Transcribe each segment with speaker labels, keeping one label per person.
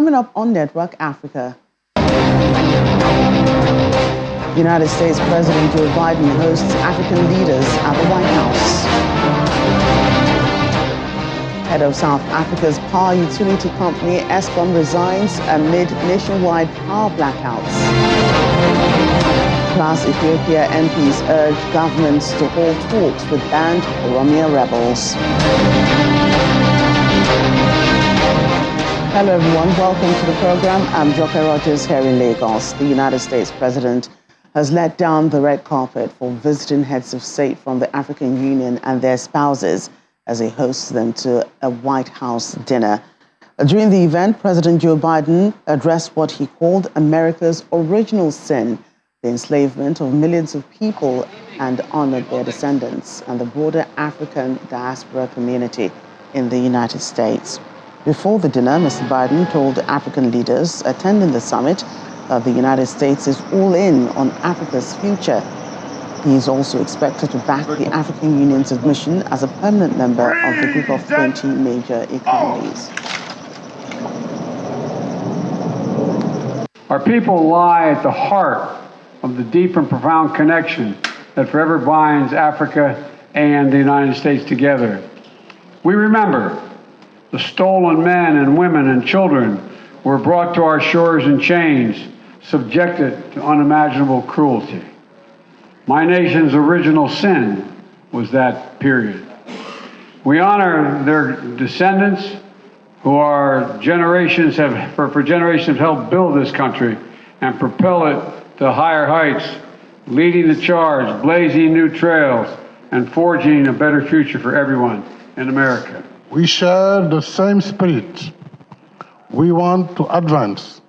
Speaker 1: Coming up on Network Africa. United States President Joe Biden hosts African leaders at the White House. Head of South Africa's power utility company, Eskom, resigns amid nationwide power blackouts. Plus, Ethiopia MPs urge governments to hold talks with banned Oromia rebels. Hello everyone, welcome to the program. I'm Joke Rogers here in Lagos. The United States President has let down the red carpet for visiting heads of state from the African Union and their spouses as he hosts them to a White House dinner. During the event, President Joe Biden addressed what he called America's original sin, the enslavement of millions of people, and honored their descendants and the broader African diaspora community in the United States. Before the dinner, Mr. Biden told African leaders attending the summit that the United States is all in on Africa's future. He is also expected to back the African Union's admission as a permanent member of the group of 20 major economies.
Speaker 2: Our people lie at the heart of the deep and profound connection that forever binds Africa and the United States together. We remember the stolen men and women and children who were brought to our shores in chains, subjected to unimaginable cruelty. My nation's original sin was that period. We honor their descendants who for generations have helped build this country and propel it to higher heights, leading the charge, blazing new trails, and forging a better future for everyone in America.
Speaker 3: We share the same spirit. We want to advance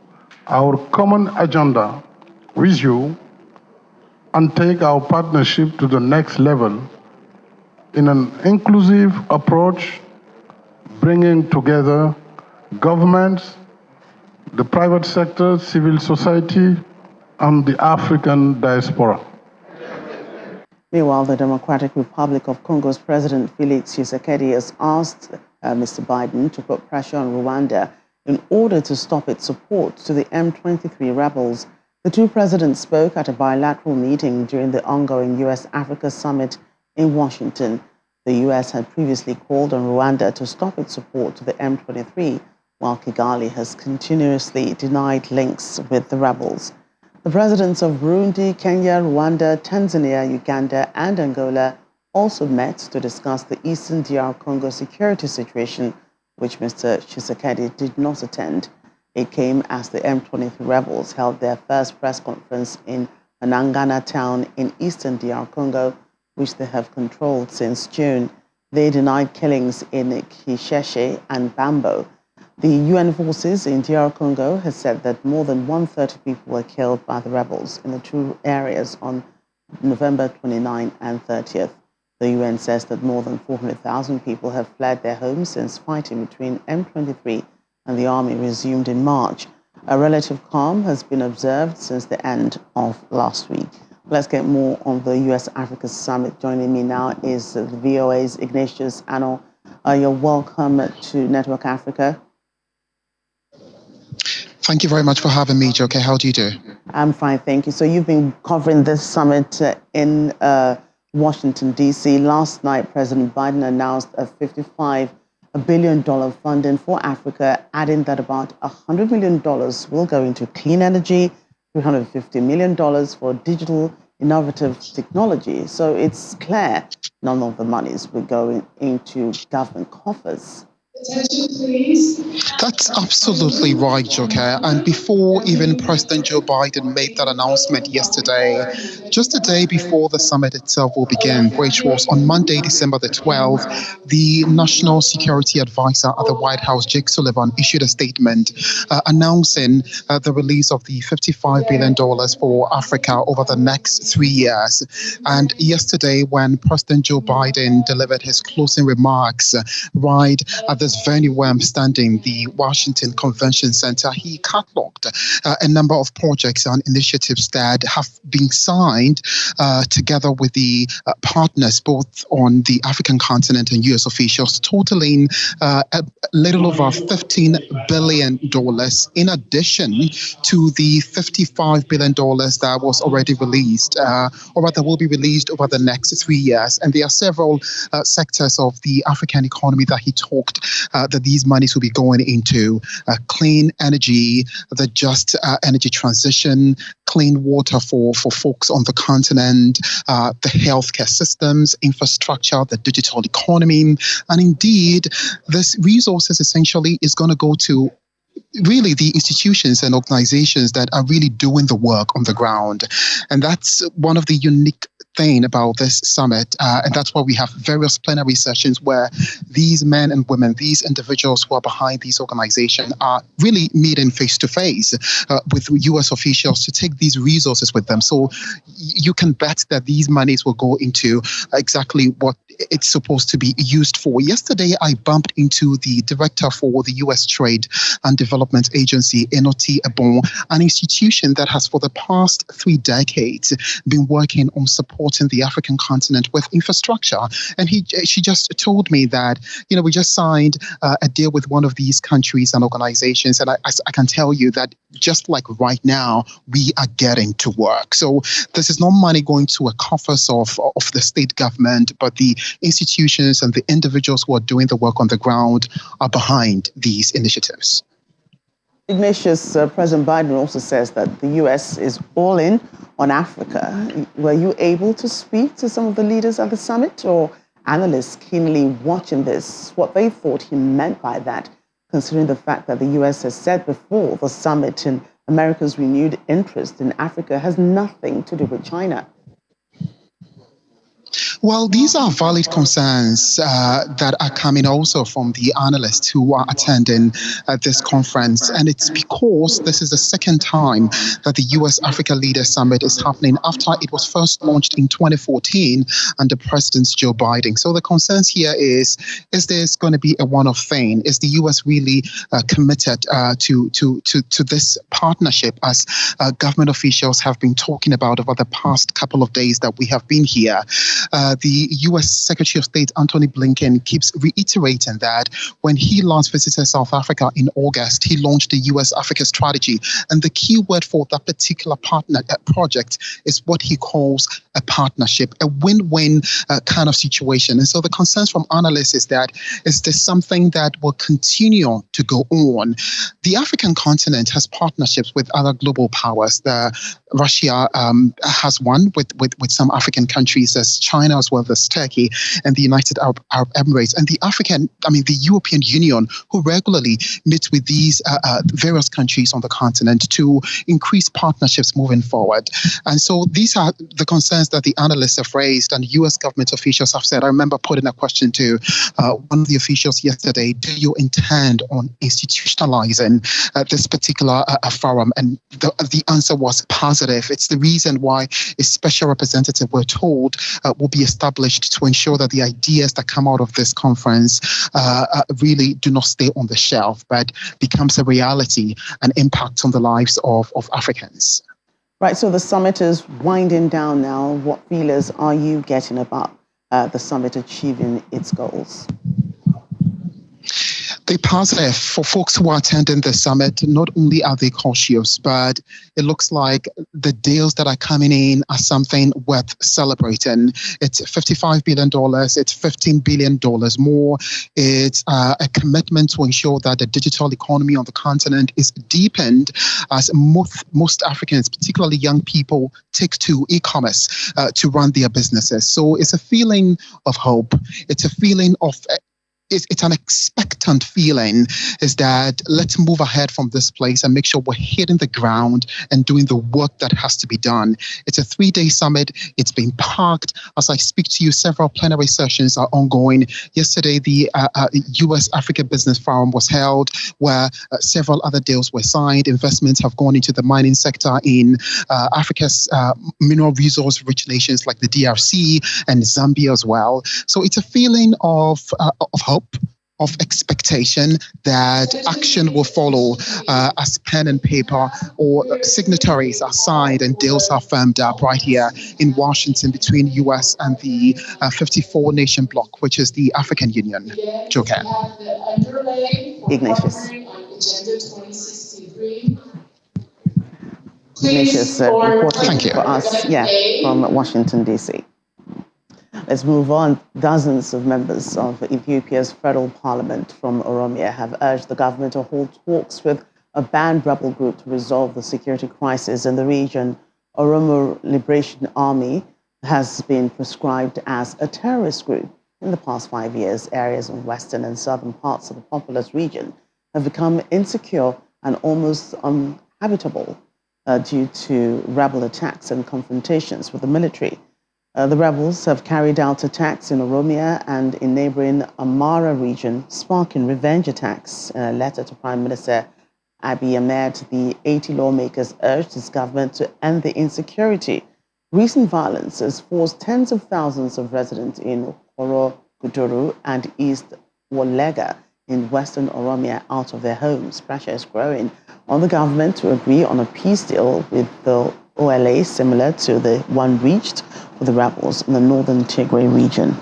Speaker 3: our common agenda with you and take our partnership to the next level in an inclusive approach, bringing together governments, the private sector, civil society, and the African diaspora.
Speaker 1: Meanwhile, the Democratic Republic of Congo's President Felix Tshisekedi has asked Mr. Biden to put pressure on Rwanda in order to stop its support to the M23 rebels. The two presidents spoke at a bilateral meeting during the ongoing U.S. Africa summit in Washington. The U.S. had previously called on Rwanda to stop its support to the M23, while Kigali has continuously denied links with the rebels. The presidents of Burundi, Kenya, Rwanda, Tanzania, Uganda, and Angola also met to discuss the Eastern DR Congo security situation, which Mr. Tshisekedi did not attend. It came as the M23 rebels held their first press conference in Anangana town in Eastern DR Congo, which they have controlled since June. They denied killings in Kisheshe and Bambo. The UN forces in DR Congo has said that more than 130 people were killed by the rebels in the two areas on November 29 and 30th. The UN says that more than 400,000 people have fled their homes since fighting between M23 and the army resumed in March. A relative calm has been observed since the end of last week. Let's get more on the U.S. Africa Summit. Joining me now is the VOA's Ignatius Ano. You're welcome to Network Africa.
Speaker 4: Thank you very much for having me, Joke. How do you do?
Speaker 1: I'm fine, thank you. So you've been covering this summit in Washington, D.C. Last night, President Biden announced a $55 billion funding for Africa, adding that about $100 million will go into clean energy, $350 million for digital innovative technology. So it's clear none of the monies will go into government coffers.
Speaker 5: Attention, please.
Speaker 4: That's absolutely right, Joke. And before even President Joe Biden made that announcement yesterday, just a day before the summit itself will begin, which was on Monday, December the 12th, the National Security Advisor at the White House, Jake Sullivan, issued a statement announcing the release of the $55 billion for Africa over the next 3 years. And yesterday, when President Joe Biden delivered his closing remarks right at this venue where I'm standing, the Washington Convention Center, he cataloged a number of projects and initiatives that have been signed together with the partners both on the African continent and U.S. officials, totaling a little over $15 billion in addition to the $55 billion that was already released, or rather will be released over the next 3 years. And there are several sectors of the African economy that he talked that these monies will be going into: clean energy, the just energy transition, clean water for folks on the continent, the healthcare systems, infrastructure, the digital economy. And indeed, this resources essentially is going to go to really the institutions and organizations that are really doing the work on the ground. And that's one of the unique thing about this summit, and that's why we have various plenary sessions where these men and women, these individuals who are behind these organizations are really meeting face to face with U.S. officials to take these resources with them. So you can bet that these monies will go into exactly what it's supposed to be used for. Yesterday, I bumped into the director for the U.S. Trade and Development Agency, Enoti Ebon, an institution that has for the past 3 decades been working on supporting the African continent with infrastructure. And she just told me that, we just signed a deal with one of these countries and organizations. And I can tell you that just like right now, we are getting to work. So this is not money going to a coffers of the state government, but the institutions and the individuals who are doing the work on the ground are behind these initiatives.
Speaker 1: Ignatius, President Biden also says that the U.S. is all in on Africa. Were you able to speak to some of the leaders at the summit, or analysts keenly watching this, what they thought he meant by that, considering the fact that the U.S. has said before the summit and America's renewed interest in Africa has nothing to do with China?
Speaker 4: Well, these are valid concerns that are coming also from the analysts who are attending this conference. And it's because this is the second time that the U.S. Africa Leaders Summit is happening after it was first launched in 2014 under President Joe Biden. So the concerns here is this going to be a one-off thing? Is the U.S. really committed to this partnership, as government officials have been talking about over the past couple of days that we have been here? The U.S. Secretary of State, Antony Blinken, keeps reiterating that when he last visited South Africa in August, he launched the U.S. Africa strategy. And the key word for that particular project is what he calls a partnership, a win-win kind of situation. And so the concerns from analysts is this something that will continue to go on? The African continent has partnerships with other global powers. Russia has one with some African countries, as China as well as Turkey and the United Arab Emirates, and the European Union, who regularly meets with these various countries on the continent to increase partnerships moving forward. And so these are the concerns that the analysts have raised, and U.S. government officials have said. I remember putting a question to one of the officials yesterday: do you intend on institutionalizing this particular forum? And the answer was positive. It's the reason why a special representative, we're told, will be established to ensure that the ideas that come out of this conference really do not stay on the shelf, but becomes a reality and impacts on the lives of Africans.
Speaker 1: Right, so the summit is winding down now. What feelers are you getting about the summit achieving its goals?
Speaker 4: They're positive for folks who are attending the summit. Not only are they cautious, but it looks like the deals that are coming in are something worth celebrating. It's $55 billion. It's $15 billion more. It's a commitment to ensure that the digital economy on the continent is deepened, as most Africans, particularly young people, take to e-commerce to run their businesses. So it's a feeling of hope. It's a feeling of it's an expectant feeling, is that let's move ahead from this place and make sure we're hitting the ground and doing the work that has to be done. It's a 3-day summit. It's been packed. As I speak to you, several plenary sessions are ongoing. Yesterday, the U.S. Africa Business Forum was held, where several other deals were signed. Investments have gone into the mining sector in Africa's mineral resource-rich nations like the DRC and Zambia as well. So it's a feeling of hope, of expectation that action will follow as pen and paper or signatories are signed and deals are firmed up right here in Washington between U.S. and the 54-nation bloc, which is the African Union. Joker.
Speaker 1: Ignatius. Ignatius reporting for us, from Washington, D.C. Let's move on. Dozens of members of Ethiopia's federal parliament from Oromia have urged the government to hold talks with a banned rebel group to resolve the security crisis in the region. Oromo Liberation Army has been prescribed as a terrorist group. In the past 5 years, areas in western and southern parts of the populous region have become insecure and almost uninhabitable due to rebel attacks and confrontations with the military. The rebels have carried out attacks in Oromia and in neighboring Amara region, sparking revenge attacks. In a letter to Prime Minister Abiy Ahmed, the 80 lawmakers urged his government to end the insecurity. Recent violence has forced tens of thousands of residents in Oroguduru and East Wolega in western Oromia out of their homes. Pressure is growing on the government to agree on a peace deal with the OLA similar to the one reached with the rebels in the northern Tigray region.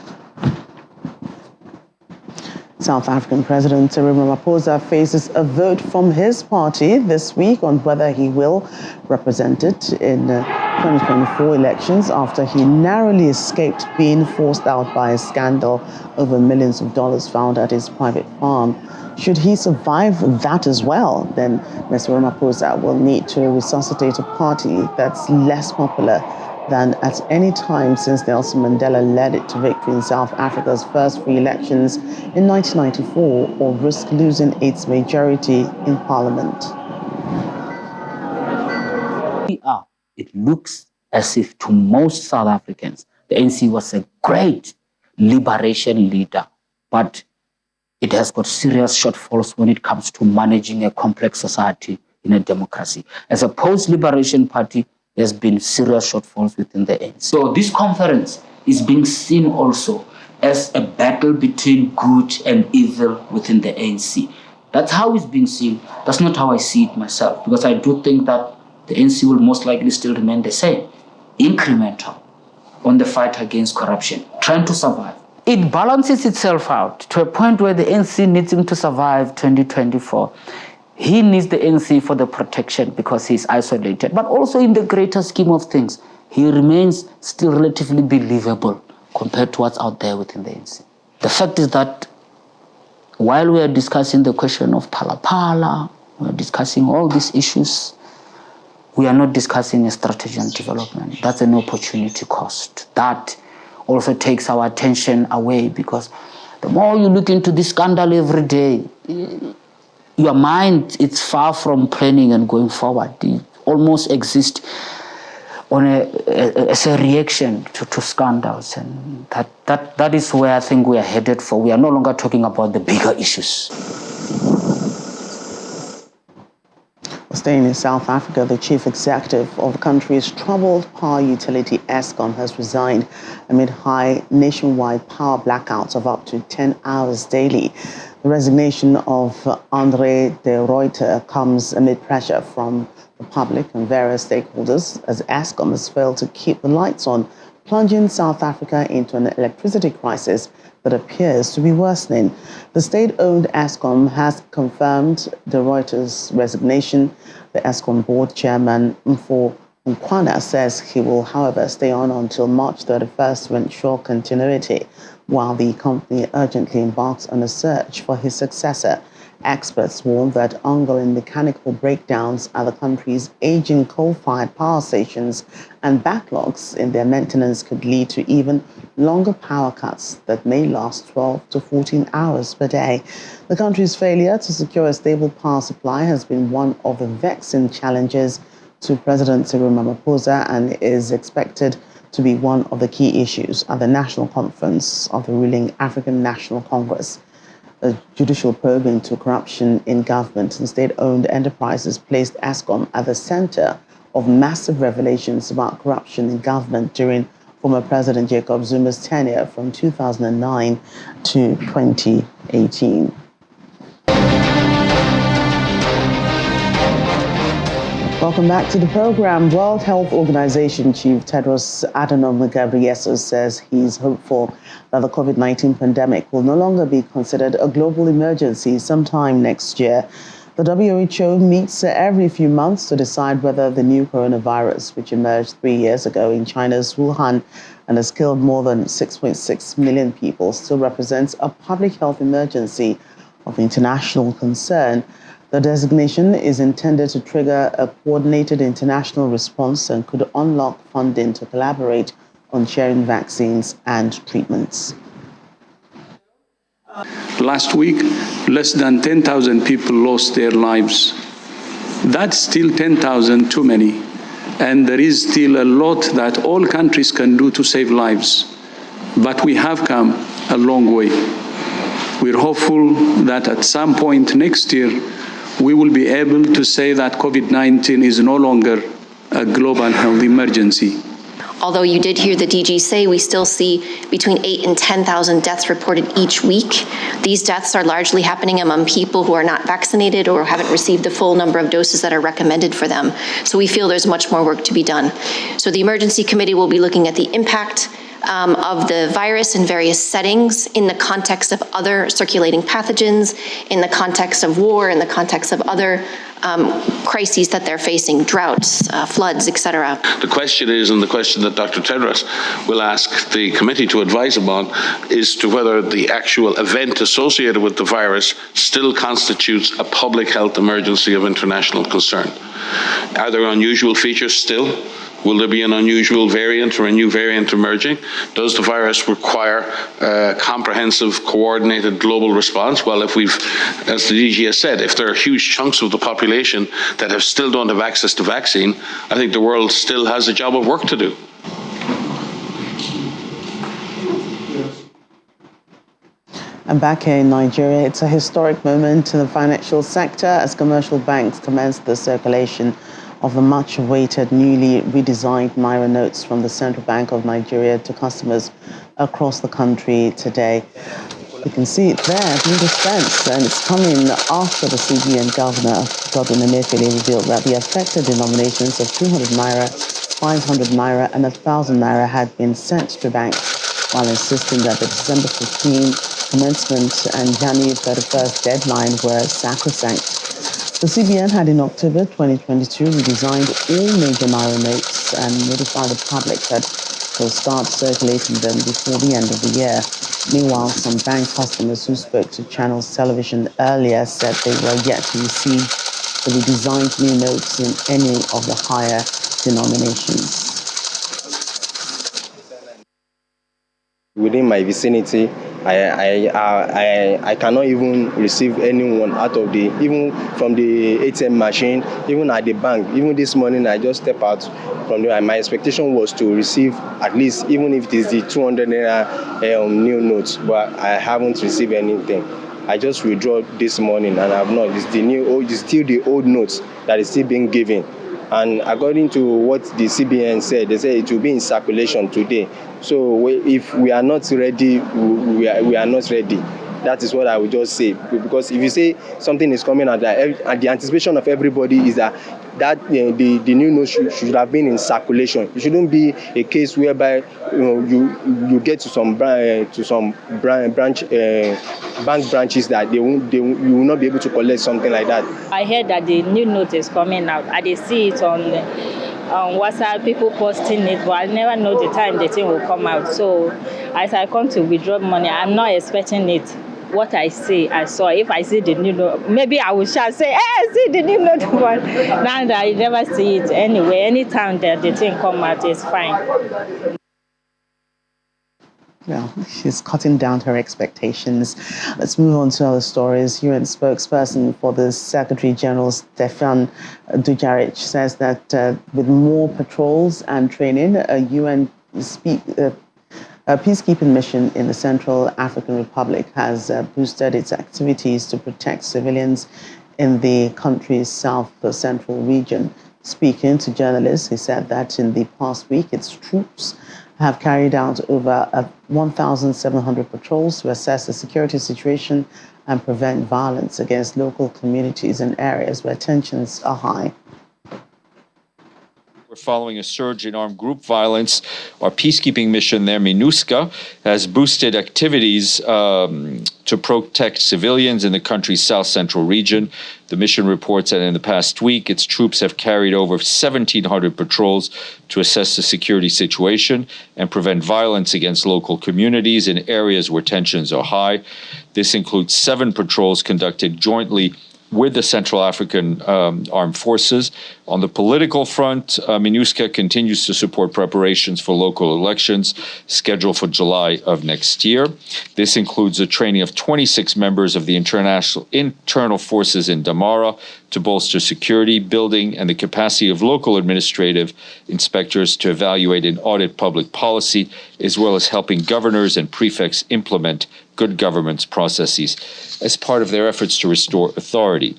Speaker 1: South African President Cyril Ramaphosa faces a vote from his party this week on whether he will represent it in 2024 elections after he narrowly escaped being forced out by a scandal over millions of dollars found at his private farm. Should he survive that as well, then Mr. Ramaphosa will need to resuscitate a party that's less popular than at any time since Nelson Mandela led it to victory in South Africa's first free elections in 1994, or risk losing its majority in parliament.
Speaker 6: It looks as if to most South Africans, the ANC was a great liberation leader, but it has got serious shortfalls when it comes to managing a complex society in a democracy. As a post-liberation party, there's been serious shortfalls within the ANC. So this conference is being seen also as a battle between good and evil within the ANC. That's how it's being seen. That's not how I see it myself, because I do think that the ANC will most likely still remain the same, incremental on the fight against corruption, trying to survive. It balances itself out to a point where the ANC needs him to survive 2024. He needs the ANC for the protection because he's isolated. But also in the greater scheme of things, he remains still relatively believable compared to what's out there within the ANC. The fact is that while we are discussing the question of Phala, we are discussing all these issues, we are not discussing a strategy on development. That's an opportunity cost. That also takes our attention away, because the more you look into this scandal every day, your mind, it's far from planning and going forward. It almost exists on as a reaction to scandals. And that is where I think we are headed for. We are no longer talking about the bigger issues.
Speaker 1: Staying in South Africa, the chief executive of the country's troubled power utility, Eskom, has resigned amid high nationwide power blackouts of up to 10 hours daily. The resignation of André de Ruyter comes amid pressure from the public and various stakeholders as Eskom has failed to keep the lights on, plunging South Africa into an electricity crisis that appears to be worsening. The state-owned Eskom has confirmed de Ruyter's resignation. The Eskom board chairman, Mfo Nkwana, says he will, however, stay on until March 31st to ensure continuity, while the company urgently embarks on a search for his successor. Experts warn that ongoing mechanical breakdowns at the country's aging coal-fired power stations and backlogs in their maintenance could lead to even longer power cuts that may last 12 to 14 hours per day. The country's failure to secure a stable power supply has been one of the vexing challenges to President Cyril Ramaphosa and is expected to be one of the key issues at the National Conference of the ruling African National Congress. A judicial probe into corruption in government and state-owned enterprises placed Eskom at the center of massive revelations about corruption in government during former President Jacob Zuma's tenure from 2009 to 2018. Welcome back to the program. World Health Organization Chief Tedros Adhanom Ghebreyesus says he's hopeful that the COVID-19 pandemic will no longer be considered a global emergency sometime next year. The WHO meets every few months to decide whether the new coronavirus, which emerged 3 years ago in China's Wuhan and has killed more than 6.6 million people, still represents a public health emergency of international concern. The designation is intended to trigger a coordinated international response and could unlock funding to collaborate on sharing vaccines and treatments.
Speaker 7: Last week, less than 10,000 people lost their lives. That's still 10,000 too many. And there is still a lot that all countries can do to save lives. But we have come a long way. We're hopeful that at some point next year, we will be able to say that COVID-19 is no longer a global health emergency.
Speaker 8: Although you did hear the DG say we still see between 8,000 and 10,000 deaths reported each week. These deaths are largely happening among people who are not vaccinated or haven't received the full number of doses that are recommended for them. So we feel there's much more work to be done. So the Emergency Committee will be looking at the impact of the virus in various settings in the context of other circulating pathogens, in the context of war, in the context of other crises that they're facing, droughts, floods, etc.
Speaker 9: The question is, and the question that Dr. Tedros will ask the committee to advise upon, is to whether the actual event associated with the virus still constitutes a public health emergency of international concern. Are there unusual features still? Will there be an unusual variant or a new variant emerging? Does the virus require a comprehensive, coordinated global response? Well, if we've, as the DG has said, if there are huge chunks of the population that still don't have access to vaccine, I think the world still has a job of work to do.
Speaker 1: And back here in Nigeria, it's a historic moment in the financial sector as commercial banks commenced the circulation of the much-awaited, newly redesigned Naira notes from the Central Bank of Nigeria to customers across the country today. You can see it there being dispensed, and it's coming after the CBN Governor, Godwin Emefiele, revealed that the affected denominations of 200 Naira, 500 Naira and 1,000 Naira had been sent to banks, while insisting that the December 15 commencement and January 31st deadline were sacrosanct. The CBN had in October 2022 redesigned all major Naira notes and notified the public that they'll start circulating them before the end of the year. Meanwhile, some bank customers who spoke to Channels Television earlier said they were yet to receive the redesigned new notes in any of the higher denominations.
Speaker 10: Within my vicinity, I cannot even receive anyone out of even from the ATM machine, even at the bank. Even this morning, I just stepped out from there. My expectation was to receive at least, even if it is the 200 Naira new notes, but I haven't received anything. I just withdraw this morning, and I've not. It's still the old notes that is still being given. And according to what the CBN said, they say it will be in circulation today. So if we are not ready, we are not ready. That is what I would just say. Because if you say something is coming out, and the anticipation of everybody is that the new note should have been in circulation. It shouldn't be a case whereby you get to some bank branches that you will not be able to collect something like that.
Speaker 11: I heard that the new note is coming out. I did see it on WhatsApp, people posting it, but I never know the time the thing will come out. So as I come to withdraw money, I'm not expecting it. What I see, I saw. If I see the new note, maybe I will shall say, hey, I see the new note. But now that I never see it anyway, anytime that the thing come out, it's fine.
Speaker 1: Well, she's cutting down her expectations. Let's move on to other stories. UN spokesperson for the Secretary General, Stefan Dujarric, says that with more patrols and training, a UN peacekeeping mission in the Central African Republic has boosted its activities to protect civilians in the country's south-central region. Speaking to journalists, he said that in the past week, its troops have carried out over 1,700 patrols to assess the security situation and prevent violence against local communities in areas where tensions are high.
Speaker 12: Following a surge in armed group violence, our peacekeeping mission there, MINUSCA, has boosted activities to protect civilians in the country's south-central region. The mission reports that in the past week, its troops have carried over 1,700 patrols to assess the security situation and prevent violence against local communities in areas where tensions are high. This includes 7 patrols conducted jointly with the Central African Armed Forces. On the political front, MINUSCA continues to support preparations for local elections scheduled for July of next year. This includes the training of 26 members of the internal forces in Damara to bolster security, building, and the capacity of local administrative inspectors to evaluate and audit public policy, as well as helping governors and prefects implement good governance processes as part of their efforts to restore authority.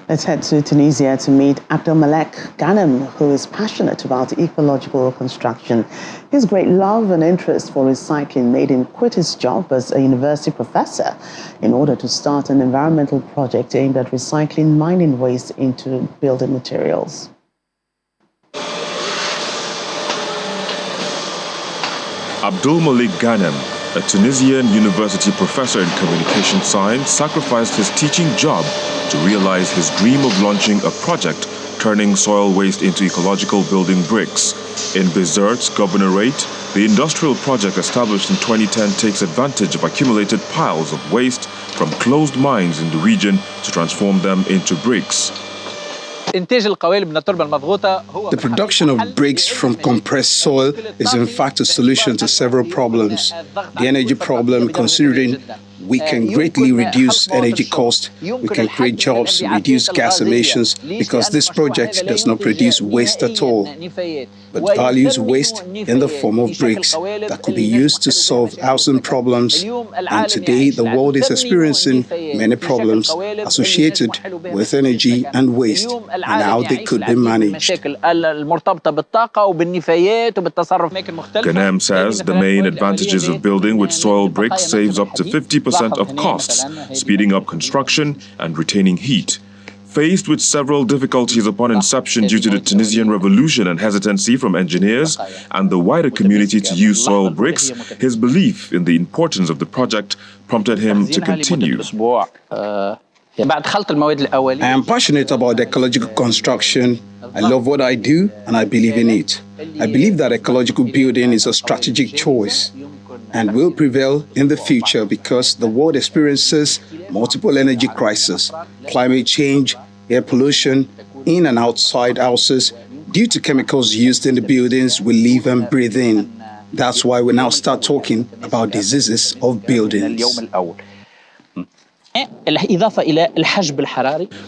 Speaker 1: Let's head to Tunisia to meet Abdelmalek Ghanem, who is passionate about ecological reconstruction. His great love and interest for recycling made him quit his job as a university professor in order to start an environmental project aimed at recycling mining waste into building materials.
Speaker 13: Abdelmalek Ghanem, a Tunisian university professor in communication science, sacrificed his teaching job to realize his dream of launching a project turning soil waste into ecological building bricks. In Bizert's governorate, the industrial project established in 2010 takes advantage of accumulated piles of waste from closed mines in the region to transform them into bricks.
Speaker 14: The production of bricks from compressed soil is in fact a solution to several problems. The energy problem, considering we can greatly reduce energy cost, we can create jobs, reduce gas emissions, because this project does not produce waste at all, but values waste in the form of bricks that could be used to solve housing problems. And today, the world is experiencing many problems associated with energy and waste, and how they could be managed.
Speaker 13: Ghanem says the main advantages of building with soil bricks saves up to 50% of costs, speeding up construction and retaining heat. Faced with several difficulties upon inception due to the Tunisian revolution and hesitancy from engineers and the wider community to use soil bricks, his belief in the importance of the project prompted him to continue.
Speaker 14: I am passionate about ecological construction. I love what I do and I believe in it. I believe that ecological building is a strategic choice and will prevail in the future because the world experiences multiple energy crises, climate change, air pollution, in and outside houses due to chemicals used in the buildings we live and breathe in. That's why we now start talking about diseases of buildings.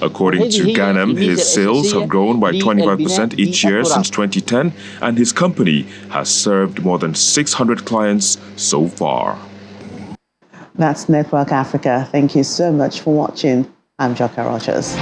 Speaker 13: According to Ghanem, his sales have grown by 25% each year since 2010, and his company has served more than 600 clients so far.
Speaker 1: That's Network Africa. Thank you so much for watching. I'm Jaka Rogers.